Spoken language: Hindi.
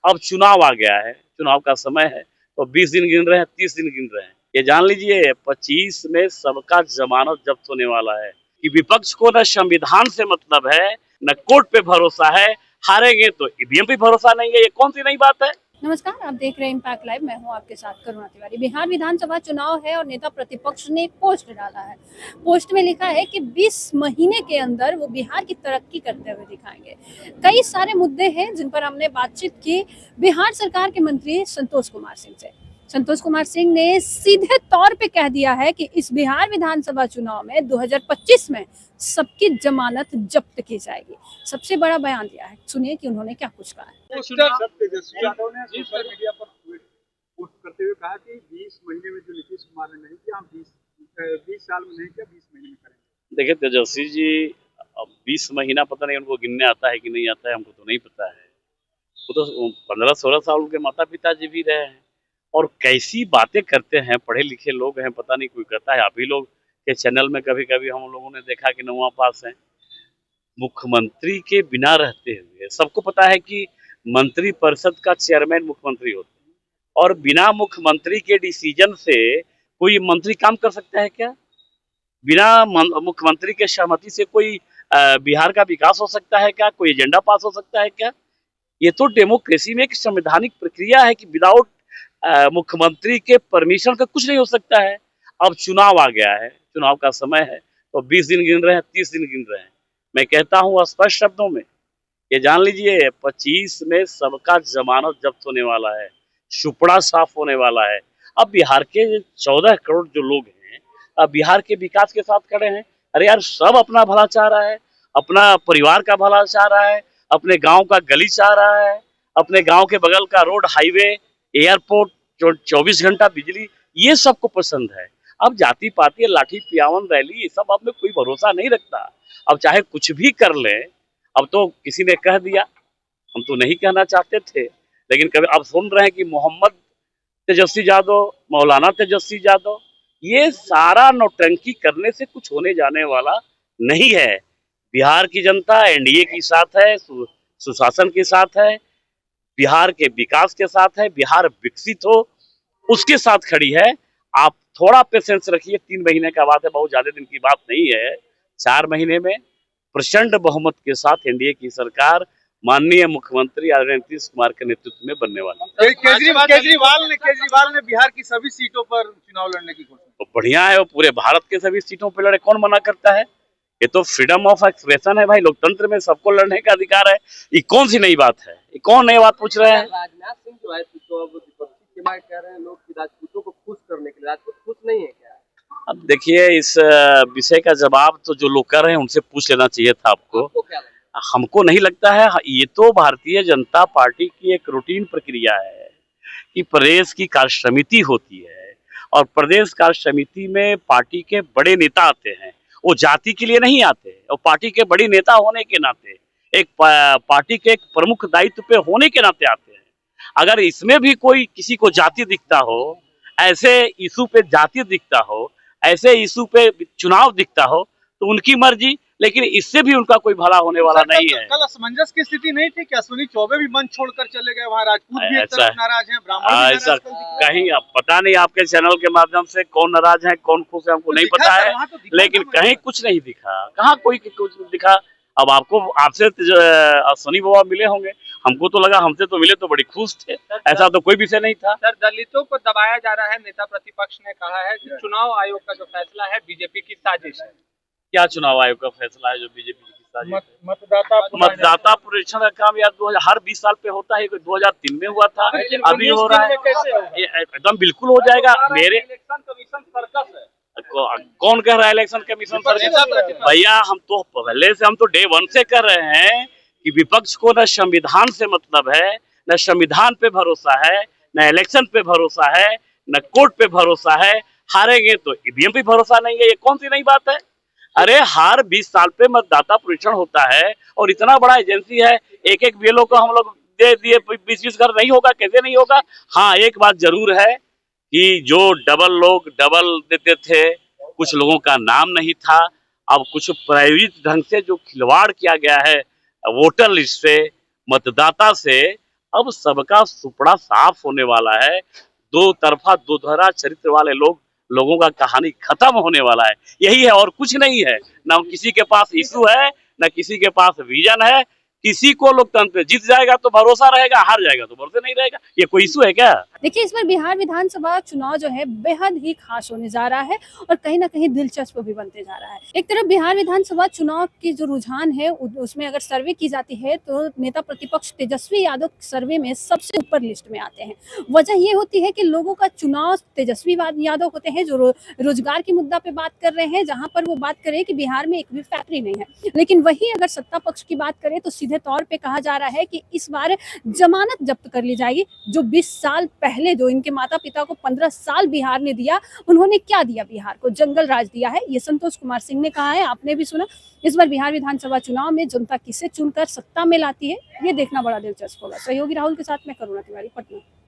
अब चुनाव आ गया है, चुनाव का समय है, तो 20 दिन गिन रहे हैं, 30 दिन गिन रहे हैं। ये जान लीजिए 25 में सबका जमानत जब्त होने वाला है कि विपक्ष को न संविधान से मतलब है, न कोर्ट पे भरोसा है, हारेंगे तो ईवीएम पे भरोसा नहीं है। ये कौन सी नई बात है? नमस्कार, आप देख रहे हैं इम्पैक्ट लाइव। मैं हूं आपके साथ करुणा तिवारी। बिहार विधानसभा चुनाव है और नेता प्रतिपक्ष ने एक पोस्ट डाला है। पोस्ट में लिखा है कि 20 महीने के अंदर वो बिहार की तरक्की करते हुए दिखाएंगे। कई सारे मुद्दे हैं जिन पर हमने बातचीत की बिहार सरकार के मंत्री संतोष कुमार सिंह से। संतोष कुमार सिंह ने सीधे तौर पे कह दिया है कि इस बिहार विधानसभा चुनाव में 2025 में सबकी जमानत जब्त की जाएगी। सबसे बड़ा बयान दिया है, सुनिए कि उन्होंने क्या कुछ कहा है। तेजस्वी यादव ने सोशल मीडिया पर पोस्ट करते हुए कहा कि 20 महीने में जो नीतीश कुमार ने नहीं किया, हम 20 साल में नहीं किया, 20 महीने में करेंगे। देखिए तेजस्वी जी, अब 20 महीना पता नहीं उनको गिनने आता है कि नहीं आता है, हमको तो नहीं पता है। वो तो 15-16 साल उनके माता पिताजी भी रहे हैं और कैसी बातें करते हैं, पढ़े लिखे लोग हैं, पता नहीं कोई करता है। आप ही लोग के चैनल में कभी कभी हम लोगों ने देखा कि 9वां पास है। मुख्यमंत्री के बिना रहते हुए सबको पता है कि मंत्री परिषद का चेयरमैन मुख्यमंत्री होते हैं और बिना मुख्यमंत्री के डिसीजन से कोई मंत्री काम कर सकता है क्या? बिना मुख्यमंत्री के सहमति से कोई बिहार का विकास हो सकता है क्या? कोई एजेंडा पास हो सकता है क्या? ये तो डेमोक्रेसी में एक संवैधानिक प्रक्रिया है कि विदाउट मुख्यमंत्री के परमिशन का कुछ नहीं हो सकता है। अब चुनाव आ गया है, चुनाव का समय है, तो 20 दिन गिन रहे हैं, 30 दिन गिन रहे हैं। मैं कहता हूँ स्पष्ट शब्दों में, ये जान लीजिए 25 में सबका जमानत जब्त होने वाला है, सुपड़ा साफ होने वाला है। अब बिहार के 14 करोड़ जो लोग हैं, अब बिहार के विकास के साथ खड़े हैं। अरे यार, सब अपना भला चाह रहा है, अपना परिवार का भला चाह रहा है, अपने गांव का गली चाह रहा है, अपने गांव के बगल का रोड, हाईवे, एयरपोर्ट, 24 घंटा बिजली, ये सबको पसंद है। अब जाति पाति, लाठी पियावन रैली, ये सब आप में कोई भरोसा नहीं रखता। अब चाहे कुछ भी कर ले, अब तो किसी ने कह दिया, हम तो नहीं कहना चाहते थे, लेकिन कभी अब सुन रहे हैं कि मोहम्मद तेजस्वी यादव, मौलाना तेजस्वी यादव, ये सारा नौटंकी करने से कुछ होने जाने वाला नहीं है। बिहार की जनता एनडीए के साथ है, सुशासन के साथ है, बिहार के विकास के साथ है, बिहार विकसित हो उसके साथ खड़ी है। आप थोड़ा पेशेंस रखिए, 3 महीने का बात है, बहुत ज्यादा दिन की बात नहीं है। 4 महीने में प्रचंड बहुमत के साथ एनडीए की सरकार माननीय मुख्यमंत्री आदरणीय नीतीश कुमार के नेतृत्व में बनने वाली। केजरीवाल ने बिहार की सभी सीटों पर चुनाव लड़ने की घोषणा। तो बढ़िया है, वो पूरे भारत के सभी सीटों पर लड़े, कौन मना करता है? ये तो फ्रीडम ऑफ एक्सप्रेशन है भाई, लोकतंत्र में सबको लड़ने का अधिकार है। ये कौन सी नई बात है? ये कौन नई बात पूछ रहे हैं? राजनाथ सिंह जो है तो अब विपक्षी के कह रहे हैं लोग कि राजपूतों को खुश करने के लिए, राजपूत खुश नहीं है क्या? अब देखिए, इस विषय का जवाब तो जो लोग कर रहे हैं उनसे पूछ लेना चाहिए था आपको। क्या लगता है? हमको नहीं लगता है। ये तो भारतीय जनता पार्टी की एक रूटीन प्रक्रिया है कि प्रदेश की कार्य समिति होती है और प्रदेश कार्य समिति में पार्टी के बड़े नेता आते हैं। वो जाति के लिए नहीं आते, और पार्टी के बड़ी नेता होने के नाते, एक पार्टी के एक प्रमुख दायित्व पे होने के नाते आते हैं। अगर इसमें भी कोई किसी को जाति दिखता हो, ऐसे इशू पे जाति दिखता हो, ऐसे इशू पे चुनाव दिखता हो, तो उनकी मर्जी, लेकिन इससे भी उनका कोई भला होने वाला नहीं है। कल असमंजस की स्थिति नहीं थी क्या? अश्विनी चौबे भी मंच छोड़कर चले गए, वहाँ राजपूत भी एक तरफ नाराज हैं, ब्राह्मण भी ऐसा नाराज। कहीं अब पता नहीं आपके चैनल के माध्यम से कौन नाराज है, कौन खुश है, हमको नहीं पता है, लेकिन कहीं कुछ नहीं दिखा, कहाँ कोई कुछ दिखा। अब आपको, आपसे अश्विनी बाबा मिले होंगे, हमको तो लगा हमसे तो मिले तो बड़ी खुश थे, ऐसा तो कोई विषय नहीं था। सर, दलितों को दबाया जा रहा है, नेता प्रतिपक्ष ने कहा है कि चुनाव आयोग का जो फैसला है बीजेपी की साजिश है। क्या चुनाव आयोग का फैसला है जो बीजेपी की साजिश है? मतदाता पुनरीक्षण का काम यार हर 20 साल पे होता है। 2003 में हुआ था, अभी हो रहा है, एकदम बिल्कुल हो जाएगा। मेरे इलेक्शन कमीशन सर्कस है। कौन कह रहा है इलेक्शन कमीशन सर्कस? भैया, हम तो पहले से, हम तो डे 1 से कर रहे हैं कि विपक्ष को न संविधान से मतलब है, न संविधान पे भरोसा है, न इलेक्शन पे भरोसा है, न कोर्ट पे भरोसा है, हारेंगे तो ईवीएम पे भरोसा नहीं है। ये कौन सी नई बात है? अरे हर 20 साल पे मतदाता परीक्षण होता है और इतना बड़ा एजेंसी है, एक बीएलओ को हम लोग दे दिए 20-20 घर, नहीं होगा? कैसे नहीं होगा? हाँ, एक बात जरूर है कि जो लोग डबल देते थे, कुछ लोगों का नाम नहीं था। अब कुछ प्रायोजित ढंग से जो खिलवाड़ किया गया है वोटर लिस्ट से, मतदाता से, अब सबका सुपड़ा साफ होने वाला है। दो तरफा दोधरा चरित्र वाले लोगों का कहानी खत्म होने वाला है। यही है और कुछ नहीं है। ना किसी के पास इशू है, ना किसी के पास विजन है। किसी को लोकतंत्र जीत जाएगा तो भरोसा रहेगा, हार जाएगा तो भरोसा नहीं रहेगा। ये कोई इशू है क्या? देखिए, इस बार बिहार विधानसभा चुनाव जो है बेहद ही खास होने जा रहा है और कहीं ना कहीं दिलचस्प भी बनते जा रहा है। एक तरफ बिहार विधानसभा चुनाव की जो रुझान है उसमें अगर सर्वे की जाती है तो नेता प्रतिपक्ष तेजस्वी यादव सर्वे में सबसे ऊपर लिस्ट में आते हैं। वजह ये होती है कि लोगों का चुनाव तेजस्वी यादव होते हैं जो रोजगार के मुद्दा पे बात कर रहे हैं, जहां पर वो बात कर रहे हैं कि बिहार में एक भी फैक्ट्री नहीं है। लेकिन वही अगर सत्ता पक्ष की बात करें तो सीधे तौर पे कहा जा रहा है कि इस बार जमानत जब्त कर ली जाएगी। जो 20 साल पहले जो इनके माता पिता को 15 साल बिहार ने दिया, उन्होंने क्या दिया बिहार को? जंगल राज दिया है, ये संतोष कुमार सिंह ने कहा है, आपने भी सुना। इस बार बिहार विधानसभा चुनाव में जनता किसे चुनकर सत्ता में लाती है, ये देखना बड़ा दिलचस्प होगा। सहयोगी राहुल के साथ मैं करुणा तिवारी, पटना।